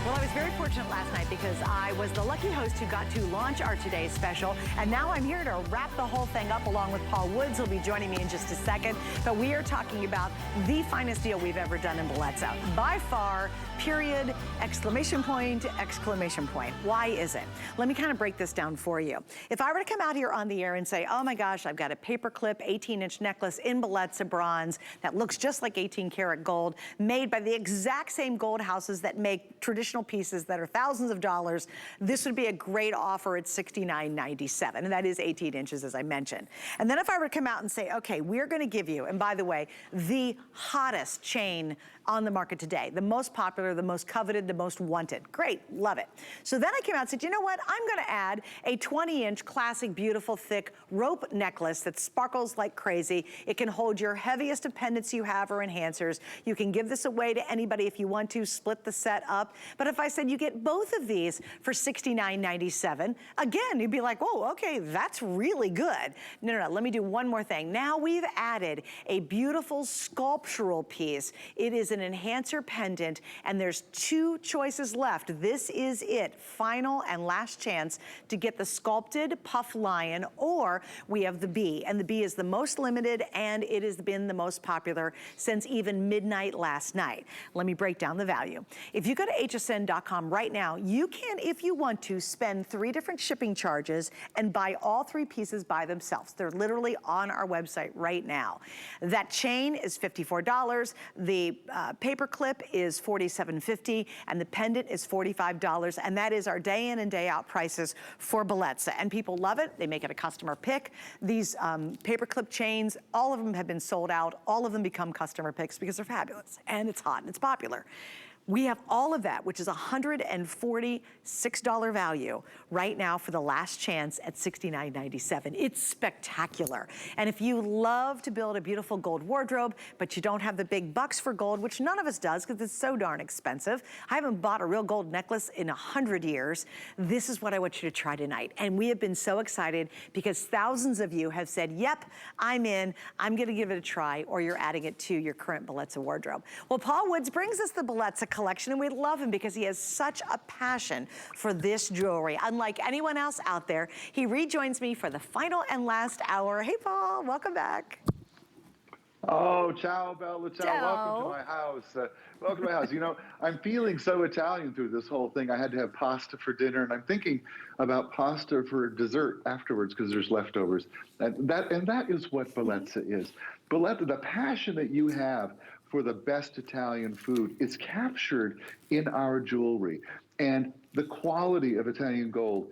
Well, I was very fortunate last night because I was the lucky host who got to launch our today's special. And now I'm here to wrap the whole thing up along with Paul Woods, who'll be joining me in just a second. But we are talking about the finest deal we've ever done in Bellezza. By far, period, exclamation point, exclamation point. Why is it? Let me kind of break this down for you. If I were to come out here on the air and say, oh my gosh, I've got a Paperclip 18-inch necklace in Bellezza bronze that looks just like 18 karat gold, made by the exact same gold houses that make traditional pieces that are thousands of dollars, this would be a great offer at $69.97, and that is 18 inches, as I mentioned. And then if I were to come out and say, okay, we're gonna give you, and by the way, the hottest chain on the market today, the most popular, the most coveted, the most wanted. Great, love it. So then I came out and said, you know what? I'm gonna add a 20-inch classic, beautiful, thick rope necklace that sparkles like crazy. It can hold your heaviest of pendants you have or enhancers. You can give this away to anybody if you want to, split the set up. But if I said you get both of these for $69.97, again, you'd be like, oh, okay, that's really good. No, let me do one more thing. Now we've added a beautiful sculptural piece. It is an enhancer pendant, and there's two choices left. This is it, final and last chance to get the sculpted puff lion, or we have the bee, and the bee is the most limited, and it has been the most popular since even midnight last night. Let me break down the value. If you go to hsn.com right now, you can, if you want to, spend 3 different shipping charges and buy all 3 pieces by themselves. They're literally on our website right now. That chain is $54. The Paperclip is $47.50, and the pendant is $45, and that is our day in and day out prices for Bellezza. And people love it. They make it a customer pick. These Paperclip chains, all of them have been sold out. All of them become customer picks because they're fabulous, and it's hot, and it's popular. We have all of that, which is $146 value right now for the last chance at $69.97. It's spectacular. And if you love to build a beautiful gold wardrobe, but you don't have the big bucks for gold, which none of us does because it's so darn expensive. I haven't bought a real gold necklace in 100 years. This is what I want you to try tonight. And we have been so excited because thousands of you have said, yep, I'm in, I'm gonna give it a try, or you're adding it to your current Bellezza wardrobe. Well, Paul Woods brings us the Bellezza collection, and we love him because he has such a passion for this jewelry. Unlike anyone else out there, he rejoins me for the final and last hour. Hey, Paul, welcome back. Oh, ciao, Bella, ciao. Welcome to my house. Welcome to my house. You know, I'm feeling so Italian through this whole thing. I had to have pasta for dinner, and I'm thinking about pasta for dessert afterwards because there's leftovers. And that is what Bellezza is. Bellezza, the passion that you have for the best Italian food is captured in our jewelry. And the quality of Italian gold,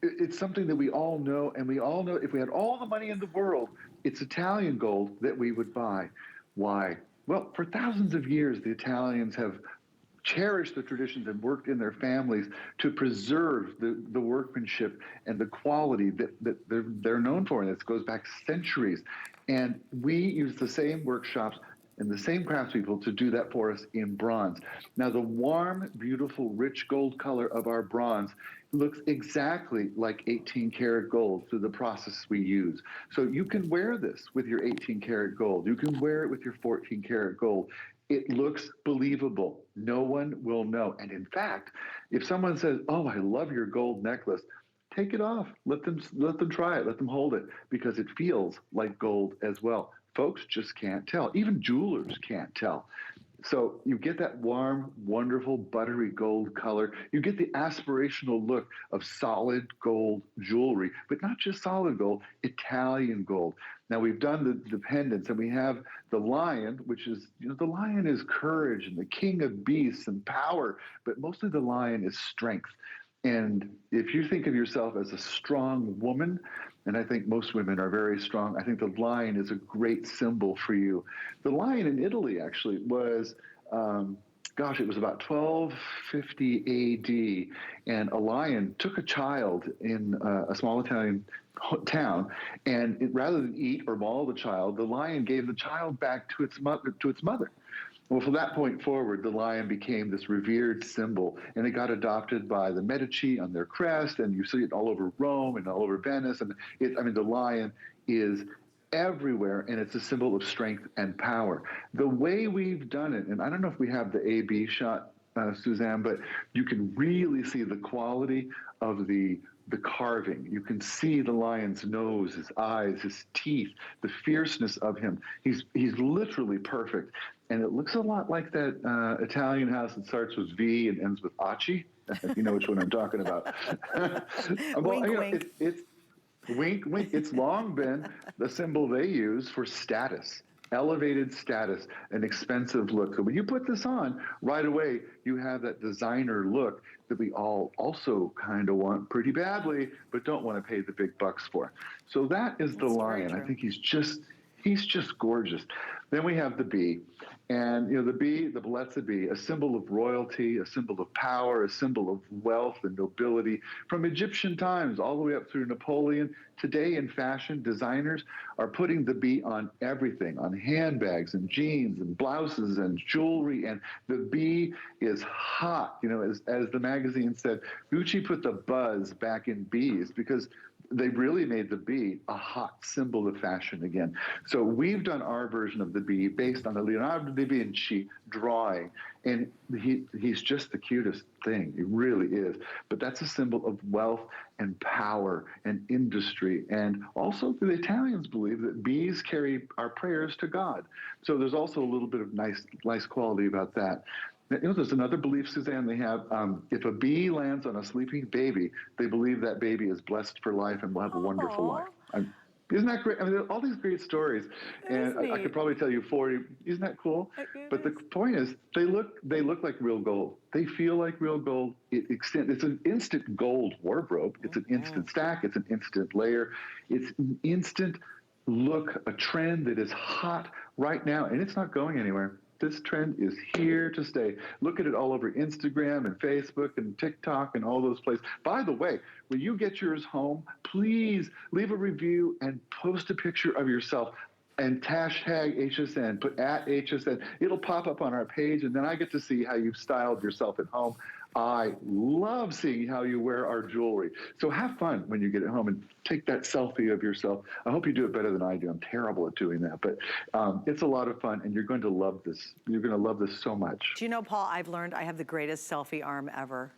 it's something that we all know, and we all know if we had all the money in the world, it's Italian gold that we would buy. Why? Well, for thousands of years, the Italians have cherished the traditions and worked in their families to preserve the workmanship and the quality that they're known for, and this goes back centuries. And we use the same workshops and the same craftspeople to do that for us in bronze. Now, the warm, beautiful, rich gold color of our bronze looks exactly like 18 karat gold through the process we use. So you can wear this with your 18 karat gold. You can wear it with your 14 karat gold. It looks believable. No one will know. And in fact, if someone says, oh, I love your gold necklace, take it off. Let them try it. Let them hold it, because it feels like gold as well. Folks just can't tell. Even jewelers can't tell. So you get that warm, wonderful, buttery gold color. You get the aspirational look of solid gold jewelry, but not just solid gold, Italian gold. Now we've done the pendants, and we have the lion, which is, you know, the lion is courage and the king of beasts and power, but mostly the lion is strength. And if you think of yourself as a strong woman, and I think most women are very strong, I think the lion is a great symbol for you. The lion in Italy actually was, it was about 1250 AD, and a lion took a child in a small Italian town, and rather than eat or maul the child, the lion gave the child back to its mother. Well, from that point forward, the lion became this revered symbol, and it got adopted by the Medici on their crest, and you see it all over Rome and all over Venice. And the lion is everywhere, and it's a symbol of strength and power. The way we've done it, and I don't know if we have the A-B shot Suzanne, but you can really see the quality of the carving. You can see the lion's nose, his eyes, his teeth, the fierceness of him. He's literally perfect. And it looks a lot like that Italian house that starts with V and ends with Aci. You know which one I'm talking about. Wink, wink. It's wink, wink. It's long been the symbol they use for status. Elevated status, an expensive look. So when you put this on, right away, you have that designer look that we all also kind of want pretty badly, but don't want to pay the big bucks for. So that is the lion. I think he's just gorgeous. Then we have the bee. And, the bee, the Bellezza bee, a symbol of royalty, a symbol of power, a symbol of wealth and nobility. From Egyptian times all the way up through Napoleon, today in fashion, designers are putting the bee on everything, on handbags and jeans and blouses and jewelry. And the bee is hot. As the magazine said, Gucci put the buzz back in bees because they really made the bee a hot symbol of fashion again. So we've done our version of the bee based on the Leonardo da Vinci drawing. And he's just the cutest thing. He really is. But that's a symbol of wealth and power and industry. And also the Italians believe that bees carry our prayers to God. So there's also a little bit of nice quality about that. There's another belief, Suzanne, they have. If a bee lands on a sleeping baby, they believe that baby is blessed for life and will have a wonderful life. Isn't that great? I mean, all these great stories. And I could probably tell you 40. Isn't that cool? But the point is, they look like real gold. They feel like real gold. It's an instant gold wardrobe. It's an instant stack. It's an instant layer. It's an instant look, a trend that is hot right now, and it's not going anywhere. This trend is here to stay. Look at it all over Instagram and Facebook and TikTok and all those places. By the way, when you get yours home, please leave a review and post a picture of yourself and hashtag HSN, put at HSN. It'll pop up on our page, and then I get to see how you've styled yourself at home. I love seeing how you wear our jewelry. So have fun when you get it home and take that selfie of yourself. I hope you do it better than I do. I'm terrible at doing that, but it's a lot of fun, and you're going to love this. You're going to love this so much. Do you know, Paul, I've learned I have the greatest selfie arm ever.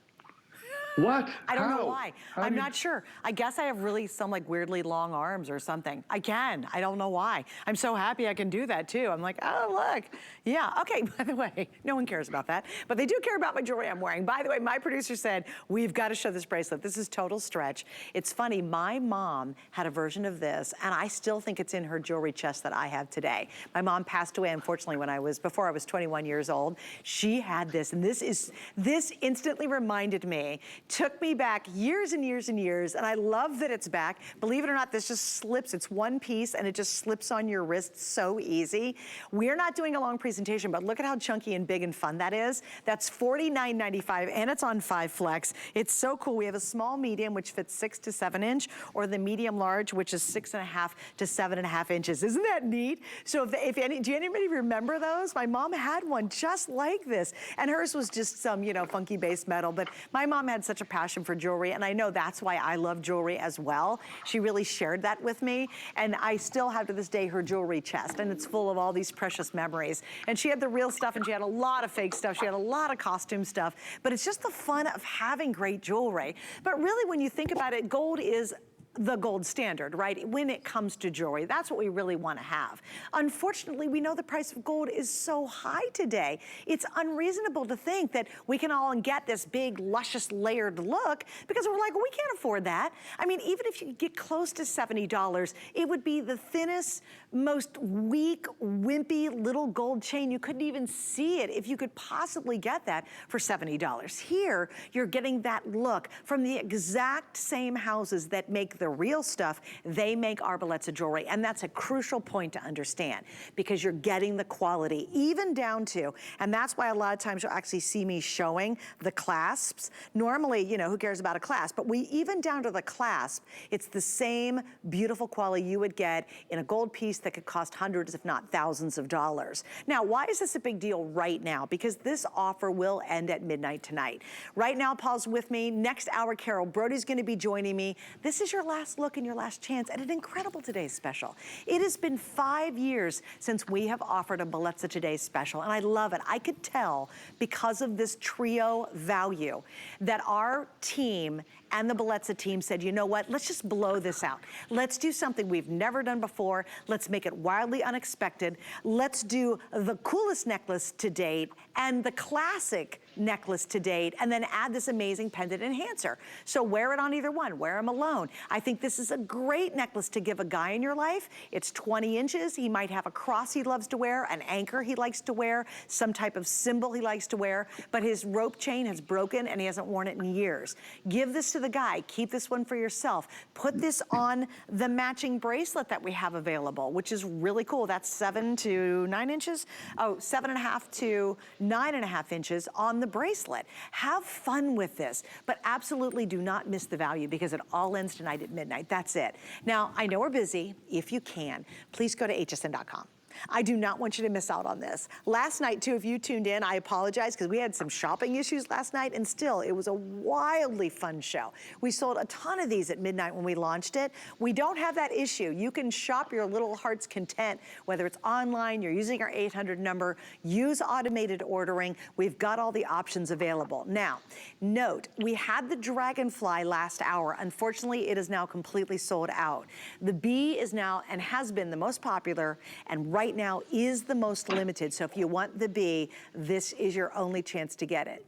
What? I don't know why. I'm not sure. I guess I have really some like weirdly long arms or something. I don't know why. I'm so happy I can do that too. I'm like, oh, look. Yeah, okay, by the way, no one cares about that, but they do care about my jewelry I'm wearing. By the way, my producer said, we've got to show this bracelet. This is total stretch. It's funny, my mom had a version of this, and I still think it's in her jewelry chest that I have today. My mom passed away, unfortunately, before I was 21 years old. She had this, and this instantly reminded me, took me back years and years and years, and I love that it's back. Believe it or not, this just slips. It's one piece, and it just slips on your wrist so easy. We're not doing a long presentation, but look at how chunky and big and fun that is. That's $49.95, and it's on 5 flex. It's so cool. We have a small medium, which fits 6 to 7 inch, or the medium large, which is 6.5 to 7.5 inches. Isn't that neat? So do anybody remember those? My mom had one just like this, and hers was just some, funky base metal, but my mom had such a passion for jewelry, and I know that's why I love jewelry as well. She really shared that with me, and I still have to this day her jewelry chest, and it's full of all these precious memories. And she had the real stuff, and she had a lot of fake stuff. She had a lot of costume stuff, but it's just the fun of having great jewelry. But really, when you think about it, gold is the gold standard, right? When it comes to jewelry, that's what we really want to have. Unfortunately, we know the price of gold is so high today. It's unreasonable to think that we can all get this big, luscious, layered look because we're like, well, we can't afford that. I mean, even if you get close to $70, it would be the thinnest, most weak, wimpy little gold chain. You couldn't even see it if you could possibly get that for $70. Here, you're getting that look from the exact same houses that make the real stuff. They make our Bellezza jewelry, and that's a crucial point to understand because you're getting the quality even down to, and that's why a lot of times you'll actually see me showing the clasps. Normally, who cares about a clasp, but we even down to the clasp, it's the same beautiful quality you would get in a gold piece that could cost hundreds, if not thousands of dollars. Now, why is this a big deal right now? Because this offer will end at midnight tonight. Right now, Paul's with me. Next hour, Carol Brody's gonna be joining me. This is your last look and your last chance at an incredible today's special. It has been 5 years since we have offered a Bellezza Today's Special, and I love it. I could tell because of this trio value that our team and the Bellezza team said, you know what, let's just blow this out. Let's do something we've never done before. Let's make it wildly unexpected. Let's do the coolest necklace to date and the classic necklace to date, and then add this amazing pendant enhancer. So wear it on either one, wear them alone. I think this is a great necklace to give a guy in your life. It's 20 inches. He might have a cross he loves to wear, an anchor he likes to wear, some type of symbol he likes to wear, but his rope chain has broken and he hasn't worn it in years. Give this to the guy, keep this one for yourself. Put this on the matching bracelet that we have available, which is really cool. That's 7 to 9 inches. Oh, 7.5 to 9.5 inches on the bracelet. Have fun with this, but absolutely do not miss the value because it all ends tonight at midnight. That's it. Now, I know we're busy. If you can, please go to hsn.com. I do not want you to miss out on this. Last night, too, if you tuned in, I apologize because we had some shopping issues last night, and still, it was a wildly fun show. We sold a ton of these at midnight when we launched it. We don't have that issue. You can shop your little heart's content, whether it's online, you're using our 800 number, use automated ordering. We've got all the options available. Now, note, we had the Dragonfly last hour. Unfortunately, it is now completely sold out. The Bee is now and has been the most popular, and right now is the most limited. So if you want the Bee, this is your only chance to get it.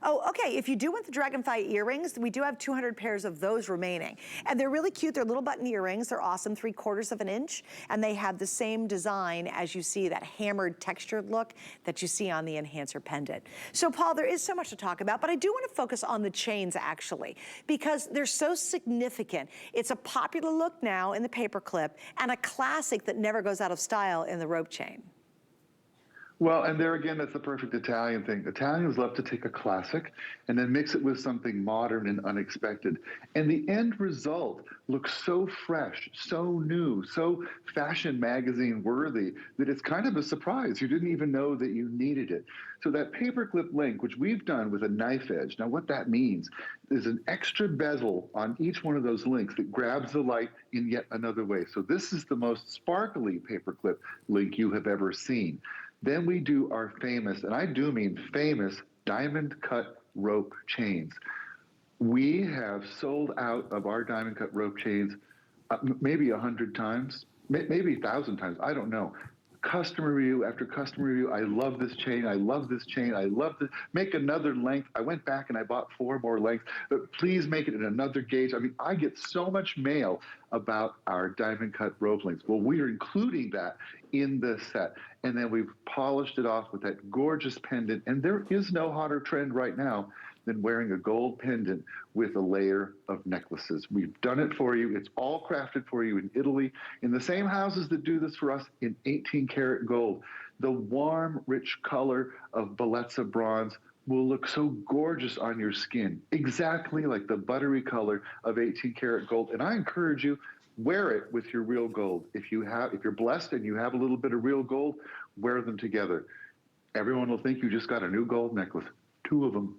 Oh, okay, if you do want the Dragonfly earrings, we do have 200 pairs of those remaining. And they're really cute, they're little button earrings, they're awesome, 3/4 of an inch, and they have the same design as you see, that hammered textured look that you see on the enhancer pendant. So Paul, there is so much to talk about, but I do want to focus on the chains actually, because they're so significant. It's a popular look now in the paperclip, and a classic that never goes out of style in the rope chain. Well, and there again, that's the perfect Italian thing. Italians love to take a classic and then mix it with something modern and unexpected. And the end result looks so fresh, so new, so fashion magazine worthy that it's kind of a surprise. You didn't even know that you needed it. So that paperclip link, which we've done with a knife edge, now what that means is an extra bezel on each one of those links that grabs the light in yet another way. So this is the most sparkly paperclip link you have ever seen. Then we do our famous, and I do mean famous, diamond cut rope chains. We have sold out of our diamond cut rope chains maybe 100 times, maybe 1,000 times, I don't know. Customer review after customer review, I love this chain, I love this chain, I love this. Make another length. I went back and I bought 4 more lengths, but please make it in another gauge. I mean, I get so much mail about our diamond cut rope links. Well, we are including that in the set. And then we've polished it off with that gorgeous pendant. And there is no hotter trend right now than wearing a gold pendant with a layer of necklaces. We've done it for you. It's all crafted for you in Italy, in the same houses that do this for us in 18 karat gold. The warm, rich color of Bellezza bronze will look so gorgeous on your skin, exactly like the buttery color of 18 karat gold. And I encourage you, wear it with your real gold. If you're blessed and you have a little bit of real gold, wear them together. Everyone will think you just got a new gold necklace. 2 of them.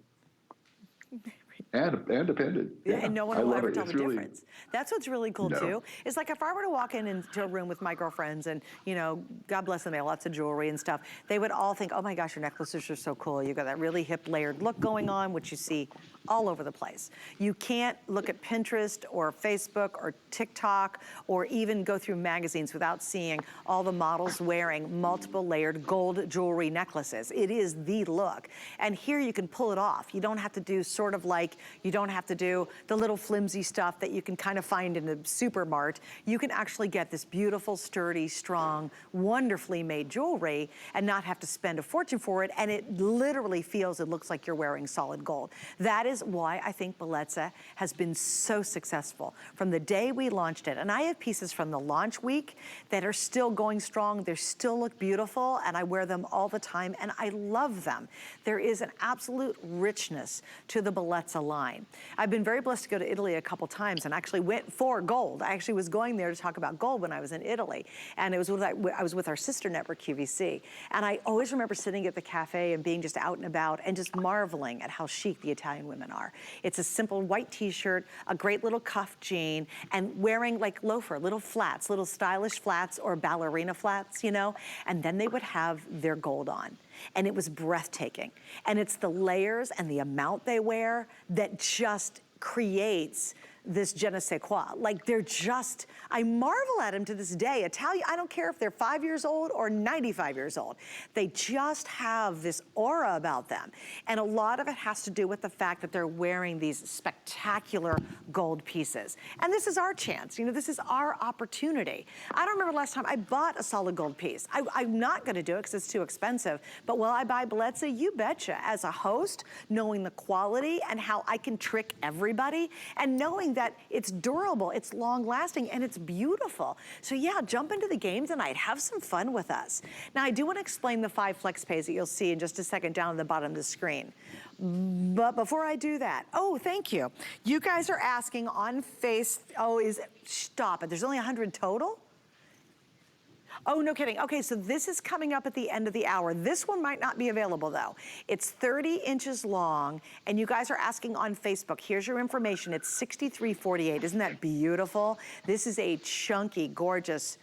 And a pendant. Yeah, and no one will ever tell the difference. That's what's really cool too. It's like if I were to walk into a room with my girlfriends and, you know, God bless them, they have lots of jewelry and stuff, they would all think, oh my gosh, your necklaces are so cool. You got that really hip layered look going on, which you see all over the place. You can't look at Pinterest or Facebook or TikTok or even go through magazines without seeing all the models wearing multiple layered gold jewelry necklaces. It is the look. And here you can pull it off. You don't have to do sort of like, you don't have to do the little flimsy stuff that you can kind of find in the supermart. You can actually get this beautiful, sturdy, strong, wonderfully made jewelry and not have to spend a fortune for it. And it literally feels, it looks like you're wearing solid gold. That is why I think Bellezza has been so successful from the day we launched it. And I have pieces from the launch week that are still going strong. They still look beautiful, and I wear them all the time, and I love them. There is an absolute richness to the Bellezza Bellezza line. I've been very blessed to go to Italy a couple times and actually went for gold. I actually was going there to talk about gold when I was in Italy. And it was I was with our sister network, QVC. And I always remember sitting at the cafe and being just out and about and just marveling at how chic the Italian women are. It's a simple white t-shirt, a great little cuff jean, and wearing like loafer, little flats, little stylish flats or ballerina flats, you know? And then they would have their gold on. And it was breathtaking. And it's the layers and the amount they wear that just creates this je ne sais quoi. Like they're just, I marvel at them to this day. Italian, I don't care if they're 5 years old or 95 years old. They just have this aura about them. And a lot of it has to do with the fact that they're wearing these spectacular gold pieces. And this is our chance, you know, this is our opportunity. I don't remember last time I bought a solid gold piece. I'm not gonna do it because it's too expensive, but will I buy Bellezza? You betcha. As a host, knowing the quality and how I can trick everybody and knowing that it's durable, it's long lasting, and it's beautiful. So yeah, jump into the game tonight, have some fun with us. Now I do want to explain the 5 flex pays that you'll see in just a second down at the bottom of the screen. But before I do that, oh, thank you. You guys are asking on stop it, there's only 100 total? Oh, no kidding. Okay, so this is coming up at the end of the hour. This one might not be available though. It's 30 inches long, and you guys are asking on Facebook. Here's your information. It's $63.48. Isn't that beautiful? This is a chunky, gorgeous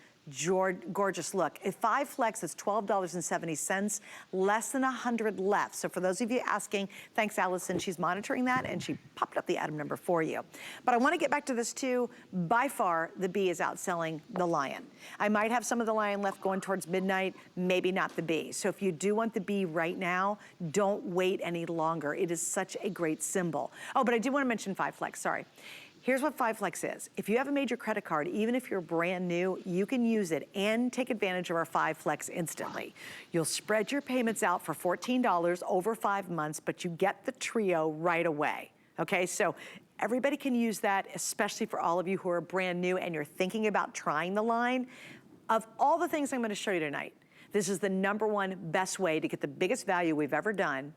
look. At 5 flex, it's $12.70, less than 100 left. So for those of you asking, thanks Allison, she's monitoring that and she popped up the item number for you. But I wanna get back to this too. By far, the bee is outselling the lion. I might have some of the lion left going towards midnight, maybe not the bee. So if you do want the bee right now, don't wait any longer. It is such a great symbol. Oh, but I do wanna mention 5 flex, sorry. Here's what 5 flex is. If you have a major credit card, even if you're brand new, you can use it and take advantage of our 5 flex instantly. You'll spread your payments out for $14 over 5 months, but you get the trio right away, okay? So everybody can use that, especially for all of you who are brand new and you're thinking about trying the line. Of all the things I'm gonna show you tonight, this is the #1 best way to get the biggest value we've ever done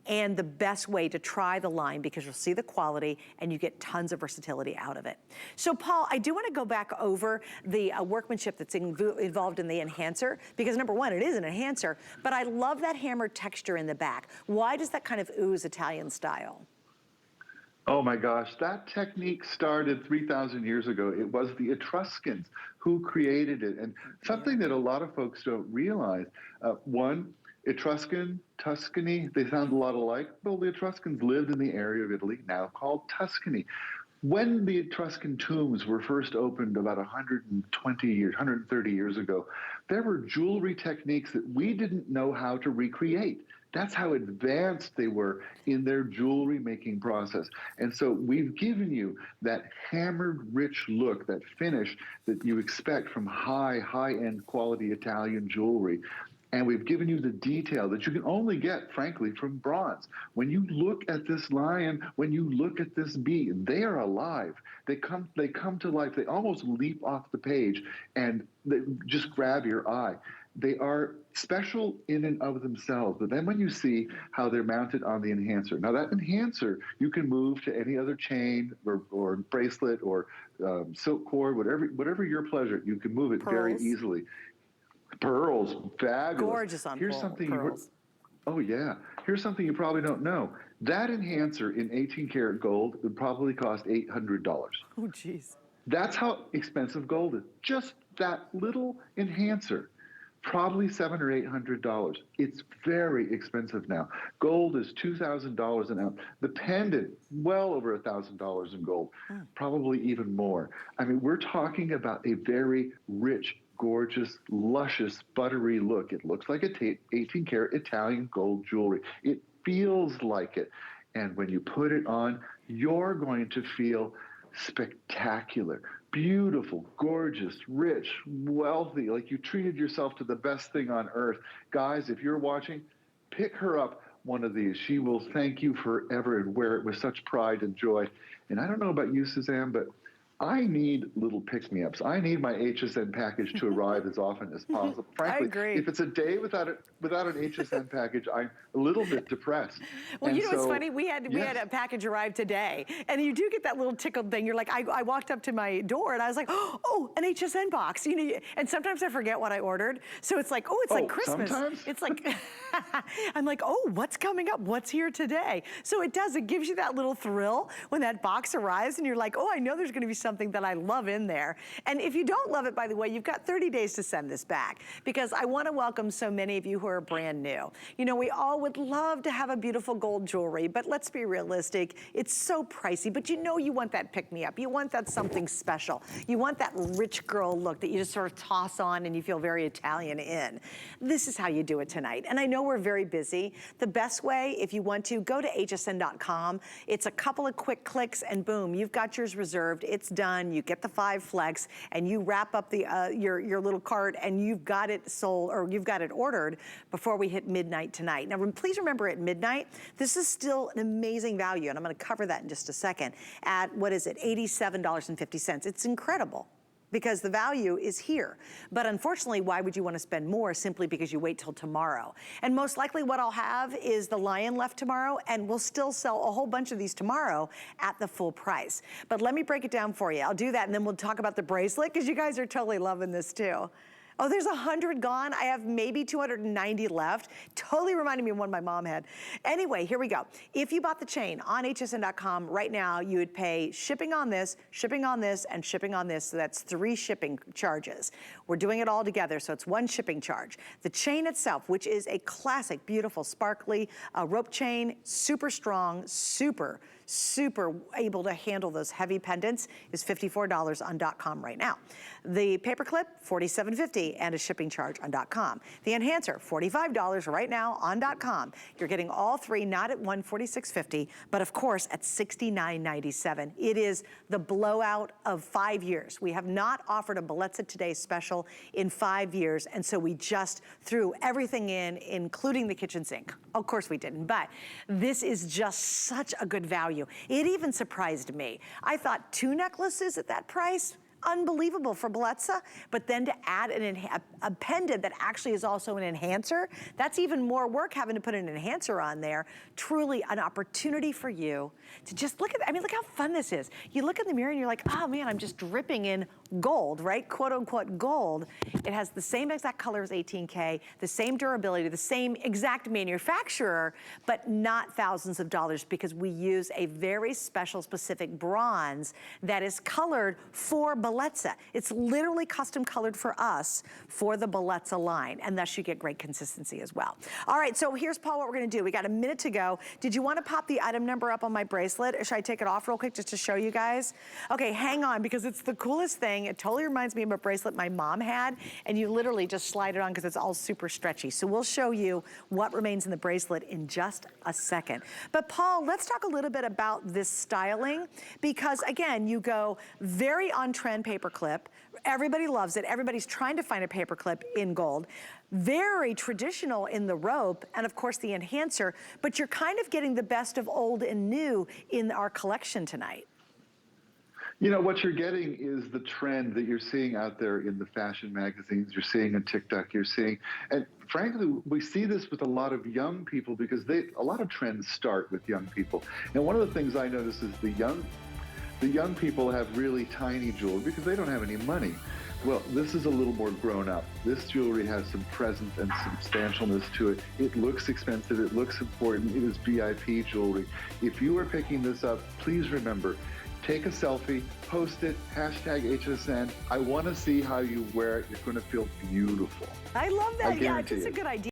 and the best way to try the line because you'll see the quality and you get tons of versatility out of it. So Paul, I do want to go back over the workmanship that's involved in the enhancer because #1, it is an enhancer, but I love that hammered texture in the back. Why does that kind of ooze Italian style? Oh my gosh, that technique started 3,000 years ago. It was the Etruscans who created it. And something that a lot of folks don't realize, one, Etruscan, Tuscany, they sound a lot alike. Well, the Etruscans lived in the area of Italy now called Tuscany. When the Etruscan tombs were first opened about 120 years, 130 years ago, there were jewelry techniques that we didn't know how to recreate. That's how advanced they were in their jewelry making process. And so we've given you that hammered, rich look, that finish that you expect from high-end quality Italian jewelry. And we've given you the detail that you can only get, frankly, from bronze. When you look at this lion, when you look at this bee, they are alive. They come to life. They almost leap off the page and they just grab your eye. They are special in and of themselves. But then when you see how they're mounted on the enhancer, now that enhancer, you can move to any other chain or bracelet or silk cord, whatever your pleasure. You can move it very easily. Pearls, fabulous. Gorgeous on pearls. Oh yeah. Here's something you probably don't know. That enhancer in 18 karat gold would probably cost $800. Oh geez. That's how expensive gold is. Just that little enhancer, probably $700 or $800. It's very expensive now. Gold is $2,000 an ounce. The pendant, well over $1,000 in gold, probably even more. I mean, we're talking about a very rich, gorgeous, luscious, buttery look. It looks like a 18 karat Italian gold jewelry. It feels like it. And when you put it on, you're going to feel spectacular, beautiful, gorgeous, rich, wealthy, like you treated yourself to the best thing on earth. Guys, if you're watching, pick her up one of these. She will thank you forever and wear it with such pride and joy. And I don't know about you, Suzanne, but I need little pick-me-ups. I need my HSN package to arrive as often as possible. Frankly, I agree. if it's a day without an HSN package, I'm a little bit depressed. Well, you know what's funny? We had a package arrive today, and you do get that little tickled thing. You're like, I walked up to my door, and I was like, oh, an HSN box. You know, and sometimes I forget what I ordered. So it's like, oh, it's like Christmas. Sometimes? It's like, I'm like, oh, what's coming up? What's here today? So it does. It gives you that little thrill when that box arrives, and you're like, oh, I know there's going to be something that I love in there. And if you don't love it, by the way, you've got 30 days to send this back, because I want to welcome so many of you who are brand new. You know, we all would love to have a beautiful gold jewelry, but let's be realistic. It's so pricey, but you know you want that pick-me-up. You want that something special. You want that rich girl look that you just sort of toss on and you feel very Italian in. This is how you do it tonight. And I know we're very busy. The best way, if you want to, go to hsn.com. It's a couple of quick clicks and boom, you've got yours reserved. It's done. You get the 5 flex and you wrap up the your little cart and you've got it sold, or you've got it ordered before we hit midnight tonight. Now, please remember, at midnight, this is still an amazing value, and I'm going to cover that in just a second, at, what is it, $87.50. It's incredible, because the value is here. But unfortunately, why would you want to spend more simply because you wait till tomorrow? And most likely what I'll have is the lion left tomorrow, and we'll still sell a whole bunch of these tomorrow at the full price. But let me break it down for you. I'll do that, and then we'll talk about the bracelet, because you guys are totally loving this too. Oh, there's 100 gone. I have maybe 290 left. Totally reminded me of one my mom had. Anyway, here we go. If you bought the chain on hsn.com right now, you would pay shipping on this, and shipping on this. So that's 3 shipping charges. We're doing it all together, so it's 1 shipping charge. The chain itself, which is a classic, beautiful, sparkly rope chain, super strong, super able to handle those heavy pendants, is $54 on .com right now. The paperclip, $47.50, and a shipping charge on .com. The enhancer, $45 right now on .com. You're getting all 3, not at $146.50, but of course at $69.97. It is the blowout of 5 years. We have not offered a Bellezza Today special in 5 years, and so we just threw everything in, including the kitchen sink. Of course we didn't, but this is just such a good value. It even surprised me. I thought 2 necklaces at that price, unbelievable for Bellezza, but then to add a pendant that actually is also an enhancer, that's even more work, having to put an enhancer on there. Truly an opportunity for you to just look at, I mean, look how fun this is. You look in the mirror and you're like, oh man, I'm just dripping in gold, right? Quote unquote gold. It has the same exact color as 18K, the same durability, the same exact manufacturer, but not thousands of dollars, because we use a very special specific bronze that is colored for Bellezza. It's literally custom colored for us for the Bellezza line, and thus you get great consistency as well. All right, so here's, Paul, what we're gonna do. We got a minute to go. Did you wanna pop the item number up on my bracelet, or should I take it off real quick just to show you guys? Okay, hang on, because it's the coolest thing. It totally reminds me of a bracelet my mom had, and you literally just slide it on because it's all super stretchy. So we'll show you what remains in the bracelet in just a second. But Paul, let's talk a little bit about this styling, because again, you go very on trend paperclip. Everybody loves it. Everybody's trying to find a paperclip in gold. Very traditional in the rope, and of course the enhancer, but you're kind of getting the best of old and new in our collection tonight. You know, what you're getting is the trend that you're seeing out there in the fashion magazines, you're seeing on TikTok, you're seeing, and frankly, we see this with a lot of young people, because a lot of trends start with young people. And one of the things I notice is the young people have really tiny jewelry because they don't have any money. Well, this is a little more grown up. This jewelry has some presence and substantialness to it. It looks expensive, it looks important, it is VIP jewelry. If you are picking this up, please remember, take a selfie, post it, #HSN. I want to see how you wear it. You're going to feel beautiful. I love that. Yeah, it's guarantee a it. good idea.